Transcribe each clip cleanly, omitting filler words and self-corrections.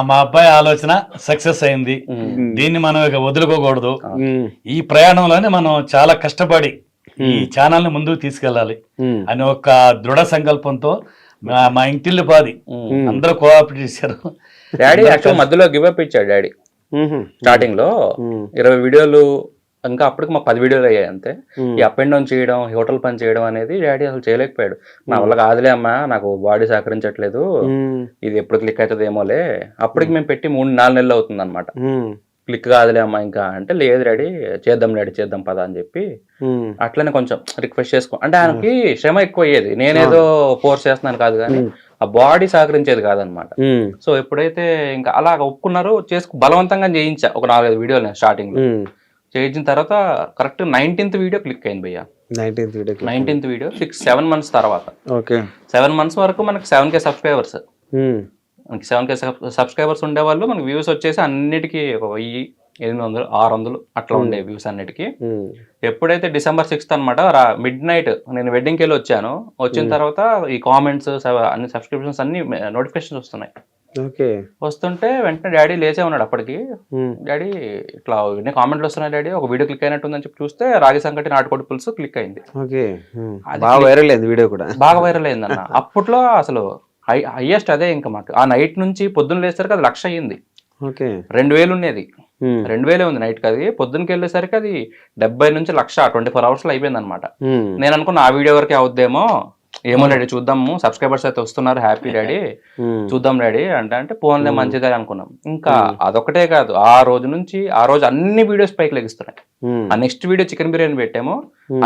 మా అబ్బాయి ఆలోచన సక్సెస్ అయింది, దీన్ని మనం ఇక వదులుకోకూడదు. ఈ ప్రయాణంలోనే మనం చాలా కష్టపడి ఈ ఛానల్ ని ముందుకు తీసుకెళ్ళాలి అని ఒక దృఢ సంకల్పంతో మా ఇంటిల్లి పాది అందరూ కోఆపరేట్ చేశారు. డాడీ యాక్చువల్ మధ్యలో గివ్ అప్ ఇచ్చాడు డాడీ స్టార్టింగ్ లో 20 వీడియోలు, ఇంకా అప్పటికి మా 10 వీడియోలు అయ్యాయి అంతే. ఈ అప్ అండ్ డౌన్ చేయడం, హోటల్ పని చేయడం అనేది డాడీ అసలు చేయలేకపోయాడు. నా వల్ల కాదులే అమ్మా, నాకు బాడీ సహకరించట్లేదు, ఇది ఎప్పుడు క్లిక్ అవుతుంది ఏమోలే. అప్పటికి మేము పెట్టి 3-4 నెలలు అవుతుంది అనమాట. క్లిక్ కాదులే అమ్మా ఇంకా అంటే, లేదు డాడీ చేద్దాం డాడీ చేద్దాం పదా అని చెప్పి అట్లనే కొంచెం రిక్వెస్ట్ చేసుకో అంటే ఆయనకి శ్రమ ఎక్కువ అయ్యేది. నేనేదో ఫోర్స్ చేస్తున్నాను కాదు కానీ ఆ బాడీ సహకరించేది కాదనమాట. సో ఎప్పుడైతే ఇంకా అలా ఒప్పుకున్నారో బలవంతంగా చేయించా ఒక 4-5 వీడియోలు స్టార్టింగ్ లో చేయించిన తర్వాత కరెక్ట్ 19th వీడియో క్లిక్ అయింది భయ్య. 19th వీడియో 6-7 months తర్వాత 7 months వరకు మనకి 7K సబ్స్క్రైబర్స్. మనకి 7K సబ్స్క్రైబర్స్ ఉండేవాళ్ళు. మనకి వ్యూస్ వచ్చేసి అన్నిటికీ 1000-800-600 అట్లా ఉండే వ్యూస్ అన్నిటికీ. ఎప్పుడైతే December 6th అనమాట midnight నేను వెడ్డింగ్కి వెళ్ళి వచ్చాను. వచ్చిన తర్వాత ఈ కామెంట్స్ అన్ని సబ్స్క్రిప్షన్స్ అన్ని నోటిఫికేషన్స్ వస్తున్నాయి. వస్తుంటే వెంటనే డాడీ లేచే ఉన్నాడు అప్పటికి. డాడీ ఇట్లా ఇన్ని కామెంట్లు వస్తున్నాయి డాడీ, ఒక వీడియో క్లిక్ అయినట్టుందని చెప్పి చూస్తే రాగి సంకటి నాటుకోడి పులుసు క్లిక్ అయింది. బాగా వైరల్ అయింది వీడియో కూడా, బాగా వైరల్ అయింది అన్న. అప్పట్లో అసలు హైయెస్ట్ అదే. ఇంకా మాకు ఆ నైట్ నుంచి పొద్దున్న లేసరికి అది 1,00,000 అయ్యింది. 2,000 ఉండేది, 2,000 ఉంది నైట్ కి. అది పొద్దున్నకి వెళ్ళేసరికి అది 70 నుంచి 1,00,000 24 hours లో అయిపోయింది అనమాట. నేను అనుకున్నా ఆ వీడియో వరకే అవుద్దేమో, ఏమో డాడీ చూద్దాము, సబ్స్క్రైబర్స్ అయితే వస్తున్నారు, హ్యాపీ డాడీ చూద్దాం డాడీ అంటే ఫోన్లే మంచిదే అనుకున్నాం. ఇంకా అదొకటే కాదు, ఆ రోజు అన్ని వీడియోస్ పైకి లెగిస్తున్నాయి. ఆ నెక్స్ట్ వీడియో చికెన్ బిర్యానీ పెట్టాము,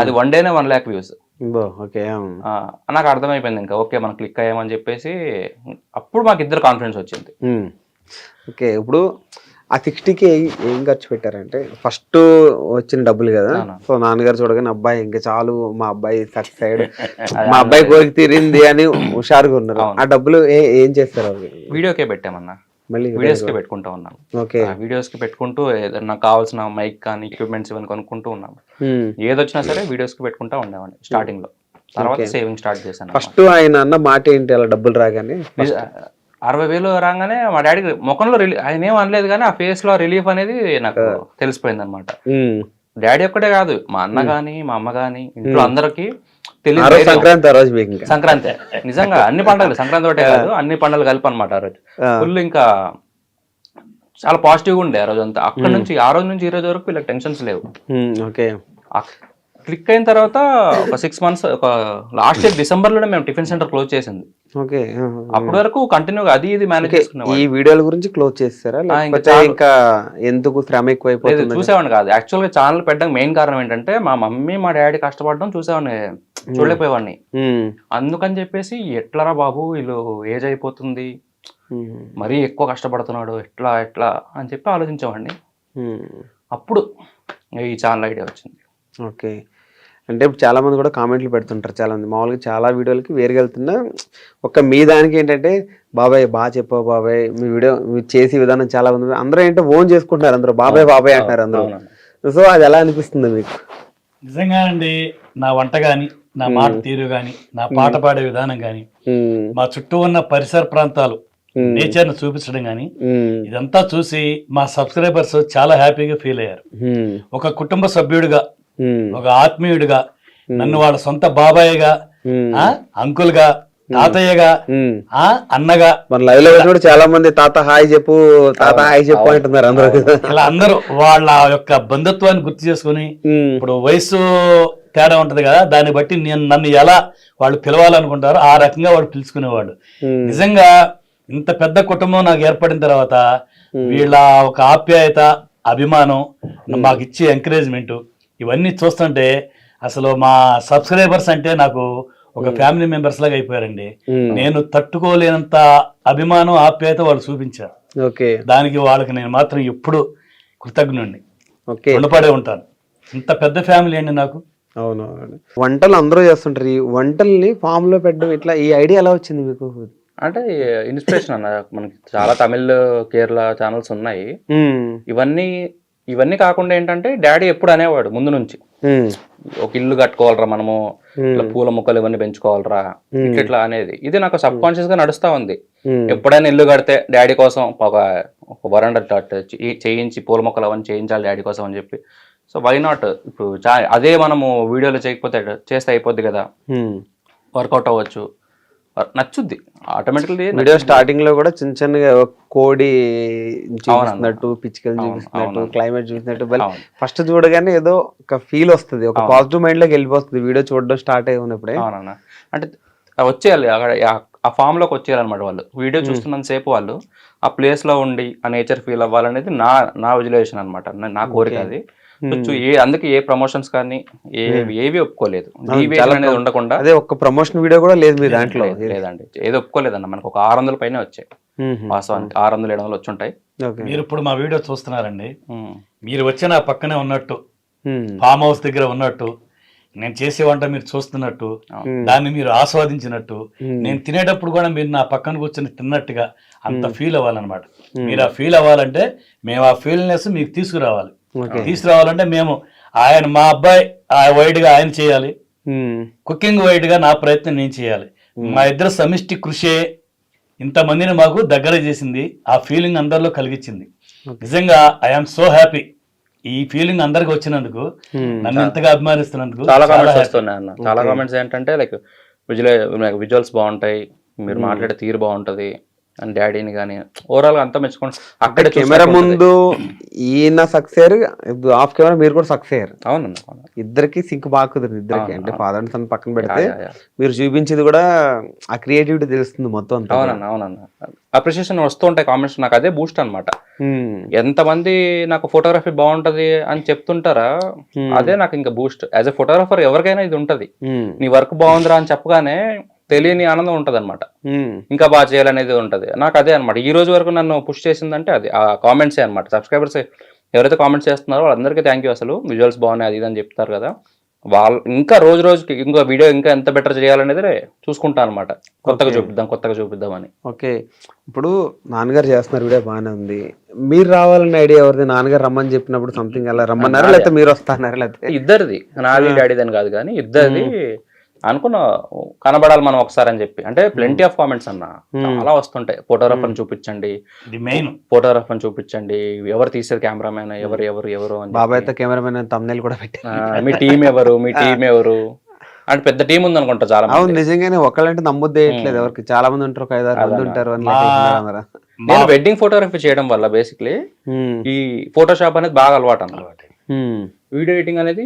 అది 1 day 1 lakh వ్యూస్. నాకు అర్థమైపోయింది ఇంకా ఓకే మనం క్లిక్ అయ్యామని చెప్పేసి. అప్పుడు మాకు ఇద్దరు కాన్ఫిడెన్స్ వచ్చింది. ఓకే, ఇప్పుడు ఆ 60K ఏం ఖర్చు పెట్టారంటే, ఫస్ట్ వచ్చిన డబ్బులు కదా. సో నాన్నగారు చూడగానే అబ్బాయి ఇంకా చాలు, మా అబ్బాయి సక్సెస్ అయ్యాడు, మా అబ్బాయి కోరిక తీరింది అని హుషారుగా ఉన్నారు. ఆ డబ్బులు ఏం చేస్తారు? వీడియోకే పెట్టామన్నా, మళ్ళీ వీడియోస్ కి పెట్టుకుంటూ ఉన్నాం. వీడియోస్ కి పెట్టుకుంటూ ఏదైనా కావాల్సిన మైక్ కానీ ఎక్విప్మెంట్స్ ఇవన్నీ కొనుక్కుంటూ ఉన్నాం. ఏదొచ్చినా సరే వీడియోస్ కి పెట్టుకుంటా ఉండేవాడిని స్టార్టింగ్ లో. తర్వాత సేవింగ్ స్టార్ట్ చేశాను. ఫస్ట్ ఆయన అన్న మాట ఏంటి, అలా డబ్బులు రాగానే 60,000 రాగానే మా డాడీ ముఖంలో ఆయన ఏం అనలేదు కానీ ఆ ఫేస్ లో రిలీఫ్ అనేది నాకు తెలిసిపోయింది అనమాట. డాడీ ఒక్కటే కాదు, మా అన్న గాని మా అమ్మ గాని ఇంట్లో అందరికి సంక్రాంతి నిజంగా అన్ని పండుగలు, సంక్రాంతి ఒకటే కాదు అన్ని పండుగలు కలిపి అనమాట. ఆ రోజు ఫుల్ ఇంకా చాలా పాజిటివ్గా ఉండే ఆ రోజు అంతా. అక్కడ నుంచి ఆ రోజు నుంచి ఈ రోజు వరకు వీళ్ళకి టెన్షన్స్ లేవు. క్లిక్ అయిన తర్వాత ఒక 6 months, ఒక లాస్ట్ ఇయర్ December లోనే మేము టిఫిన్ సెంటర్ క్లోజ్ చేసింది. అప్పటి వరకు కంటిన్యూగా అది ఇది మేనేజ్ చేసుకున్నాం. ఈ వీడియోల గురించి క్లోజ్ చేస్తారా, ఇంకా ఎందుకు శ్రమ ఎక్కువైపోయింది? చూసేవాడిని కాదు యాక్చువల్ గా. ఛానల్ పెట్టడానికి మెయిన్ కారణం ఏంటంటే మా మమ్మీ మా డాడీ కష్టపడడం చూసేవాడిని, చూడలేకపోయేవాడిని. అందుకని చెప్పేసి ఎట్లరా బాబు వీళ్ళు ఏజ్ అయిపోతుంది, మరీ ఎక్కువ కష్టపడుతున్నాడు, ఎట్లా అని చెప్పి ఆలోచించేవాడిని. అప్పుడు ఈ ఛానల్ ఐడియా వచ్చింది. ఓకే, అంటే ఇప్పుడు చాలా మంది కూడా కామెంట్లు పెడుతుంటారు, చాలా మంది మామూలుగా చాలా వీడియోలకి వేరుగా వెళ్తున్నా, ఒక మీ దానికి ఏంటంటే బాబాయ్ బాగా చెప్పావు బాబాయ్, మీ వీడియో చేసే విధానం చాలా మంది అందరూ ఏంటంటే ఓన్ చేసుకుంటున్నారు, అందరూ బాబాయ్ అంటున్నారు అందరూ. సో అది ఎలా అనిపిస్తుంది మీకు? నిజంగా అండి, నా వంట గాని, నా మాట తీరు గాని, నా పాట పాడే విధానం గాని, మా చుట్టూ ఉన్న పరిసర ప్రాంతాలు నేచర్ ను చూపించడం గాని, ఇదంతా చూసి మా సబ్స్క్రైబర్స్ చాలా హ్యాపీగా ఫీల్ అయ్యారు. ఒక కుటుంబ సభ్యుడిగా, ఒక ఆత్మీయుడిగా, నన్ను వాళ్ళ సొంత బాబాయ్గా, అంకుల్ గా, తాతయ్యగా, అన్నగా, మన లైవ్ లో కూడా చాలా మంది తాత హాయ్ చెప్పు అంటున్నారు అందరూ. ఇలా అందరూ వాళ్ళ యొక్క బంధుత్వాన్ని గుర్తు చేసుకుని, ఇప్పుడు వయసు తేడా ఉంటది కదా, దాన్ని బట్టి నన్ను ఎలా వాళ్ళు పిలవాలనుకుంటారో ఆ రకంగా వాళ్ళు పిలుచుకునేవాళ్ళు. నిజంగా ఇంత పెద్ద కుటుంబం నాకు ఏర్పడిన తర్వాత వీళ్ళ ఒక ఆప్యాయత, అభిమానం, మాకు ఇచ్చే ఎంకరేజ్మెంట్, ఇవన్నీ చూస్తుంటే అసలు మా సబ్స్క్రైబర్స్ అంటే నాకు ఒక ఫ్యామిలీ మెంబర్స్ లాగా అయిపోయారండి. నేను తట్టుకోలేనంత అభిమానం, ఆప్యాయత వాళ్ళు చూపించారు. దానికి వాళ్ళకి నేను మాత్రం ఎప్పుడు కృతజ్ఞుడిని, రుణపడే ఉంటాను. ఇంత పెద్ద ఫ్యామిలీ అండి నాకు. అవును, వంటలు అందరూ చేస్తుంటారు, ఈ వంటల్ని ఫామ్ లో పెట్టడం ఇట్లా ఈ ఐడియా ఎలా వచ్చింది మీకు? అంటే ఇన్స్పిరేషన్ అన్న, మనకి చాలా తమిళ్, కేరళ ఛానల్స్ ఉన్నాయి. ఇవన్నీ కాకుండా ఏంటంటే డాడీ ఎప్పుడు అనేవాడు ముందు నుంచి, ఒక ఇల్లు కట్టుకోవాలరా మనము, ఇట్లా పూల మొక్కలు ఇవన్నీ పెంచుకోవాలరా ఇట్లా అనేది ఇది నాకు సబ్ కాన్షియస్ గా నడుస్తా ఉంది. ఎప్పుడైనా ఇల్లు కడితే డాడీ కోసం ఒక వరండా చేయించి పూల మొక్కలు అవన్నీ చేయించాలి డాడీ కోసం అని చెప్పి. సో వై నాట్ ఇప్పుడు అదే మనము వీడియోలో చేయకపోతే చేస్తే అయిపోద్ది కదా, వర్కౌట్ అవ్వచ్చు, నచ్చుద్ది ఆటోమేటిక్లీ. వీడియో స్టార్టింగ్ లో కూడా చిన్న చిన్నగా కోడి చూపిస్తున్నట్టు, పిచ్చికలు చూపిస్తున్నట్టు, క్లైమేట్ చూపిస్తున్నట్టు ఫస్ట్ చూడగానే ఏదో ఒక ఫీల్ వస్తుంది, ఒక పాజిటివ్ మైండ్ లోకి వెళ్ళిపోతుంది వీడియో చూడడం స్టార్ట్ అయి ఉన్నప్పుడే. అవునన్నా, అంటే వచ్చేయాలి అక్కడ ఆ ఫామ్ లోకి వచ్చేయాలన్నమాట వాళ్ళు. వీడియో చూస్తున్నంత సేపు వాళ్ళు ఆ ప్లేస్ లో ఉండి ఆ నేచర్ ఫీల్ అవ్వాలనేది నా విజువలైజేషన్ అనమాట, నా కోరిక అది. అందుకే ఏ ప్రమోషన్స్ కానీ ఏవి ఒప్పుకోలేదు, అనేది ఉండకుండా. అదే ఒక ప్రమోషన్ వీడియో కూడా లేదు మీ దాంట్లో? లేదండి, ఏది ఒప్పుకోలేదన్న. మనకు ఒక 600 పైన వచ్చాయి వాస్తవానికి, 600-700 వచ్చి ఉంటాయి. మీరు ఇప్పుడు మా వీడియో చూస్తున్నారండి, మీరు వచ్చి నా పక్కనే ఉన్నట్టు, ఫామ్ హౌస్ దగ్గర ఉన్నట్టు, నేను చేసే వంట మీరు చూస్తున్నట్టు, దాన్ని మీరు ఆస్వాదించినట్టు, నేను తినేటప్పుడు కూడా మీరు నా పక్కన కూర్చొని తిన్నట్టుగా అంత ఫీల్ అవ్వాలన్నమాట. మీరు ఆ ఫీల్ అవ్వాలంటే మేము ఆ ఫీల్నెస్ మీకు తీసుకురావాలంటే మేము మా అబ్బాయి వైడ్ గా ఆయన చేయాలి, కుకింగ్ వైడ్ గా నా ప్రయత్నం నేను చేయాలి. మా ఇద్దరు సమిష్టి కృషి ఇంతమందిని మాకు దగ్గర చేసింది, ఆ ఫీలింగ్ అందరిలో కలిగించింది. నిజంగా ఐఎమ్ సో హ్యాపీ ఈ ఫీలింగ్ అందరికి వచ్చినందుకు, నన్ను ఎంతగా అభిమానిస్తున్నందుకు. చాలా కామెంట్స్ వస్తున్నాయి అన్న, చాలా కామెంట్స్ ఏంటంటే లైక్ విజువల్స్ బాగుంటాయి, మీరు మాట్లాడే తీరు బాగుంటది అని డాడీని కానీ ఓవరాల్ గా అంతా మెచ్చుకోండి. అక్కడ కెమెరా ముందు ఈయన సక్సెస్, ఆఫ్ కెమెరా మీరు కూడా సక్సెస్. అవునన్నా, ఇద్దరికి సింక్ బాగా కుదిరింది ఇద్దరికి. అంటే ఫాదర్ అండ్ సన్ పక్కన పెడితే మీరు చూపించేది కూడా ఆ క్రియేటివిటీ తెలుస్తుంది మొత్తం. అవునన్నా, అప్రిషియేషన్ వస్తూ ఉంటాయి కామెంట్స్, నాకు అదే బూస్ట్ అనమాట. ఎంతమంది నాకు ఫోటోగ్రఫీ బాగుంటది అని చెప్తుంటారా, అదే నాకు ఇంకా బూస్ట్. యాజ్ ఎ ఫోటోగ్రాఫర్ ఎవరికైనా ఇది ఉంటది, నీ వర్క్ బాగుందిరా అని చెప్పగానే తెలియని ఆనందం ఉంటది అనమాట, ఇంకా బాగా చేయాలనేది ఉంటది. నాకు అదే అనమాట ఈ రోజు వరకు నన్ను పుష్ చేసిందంటే అది ఆ కామెంట్సే అనమాట. సబ్స్క్రైబర్స్ ఎవరైతే కామెంట్స్ చేస్తున్నారో వాళ్ళందరికీ థ్యాంక్ యూ. అసలు విజువల్స్ బాగున్నాయి అది ఇది అని చెప్తారు కదా, వాళ్ళు ఇంకా రోజు రోజుకి ఇంకో వీడియో ఇంకా ఎంత బెటర్ చేయాలనేది చూసుకుంటాను అనమాట. కొత్తగా చూపిద్దామని. ఓకే, ఇప్పుడు నాన్నగారు చేస్తున్నారు వీడియో బాగానే ఉంది, మీరు రావాలనే ఐడియా ఎవరిది? నాన్నగారు రమ్మని చెప్పినప్పుడు సంథింగ్ అలా రమ్మన్నారా, లేకపోతే మీరు వస్తారా? లేకపోతే ఇద్దరిది, నాది డాడీదని కాదు కానీ ఇద్దరిది. అనుకున్నా కనబడాలి మనం ఒకసారి అని చెప్పి. అంటే ప్లెంటీ ఆఫ్ కామెంట్స్ అన్న చాలా వస్తుంటాయి, ఫోటోగ్రాఫర్ చూపించండి, ఫోటోగ్రాఫర్ చూపించండి, ఎవరు తీసేది కెమెరామెన్, ఎవరు అని. బాబాయ్ అయితే కెమెరామెన్ తమ్నెయిల్ కూడా పెట్టి మీ టీం ఎవరు అంటే పెద్ద టీం ఉంది అనుకుంటా చాలా. అవును, నిజంగానే ఒకళ్ళంటే నమ్మొద్దేయట్లేదు, ఎవరికి చాలా మంది ఉంటారు, ఒక 5-6 మంది ఉంటారు అని. నేను వెడ్డింగ్ ఫోటోగ్రఫీ చేయడం వల్ల బేసిక్లీ ఈ ఫోటోషాప్ అనేది బాగా అలవాటు అన్నమాట. వీడియో ఎడిటింగ్ అనేది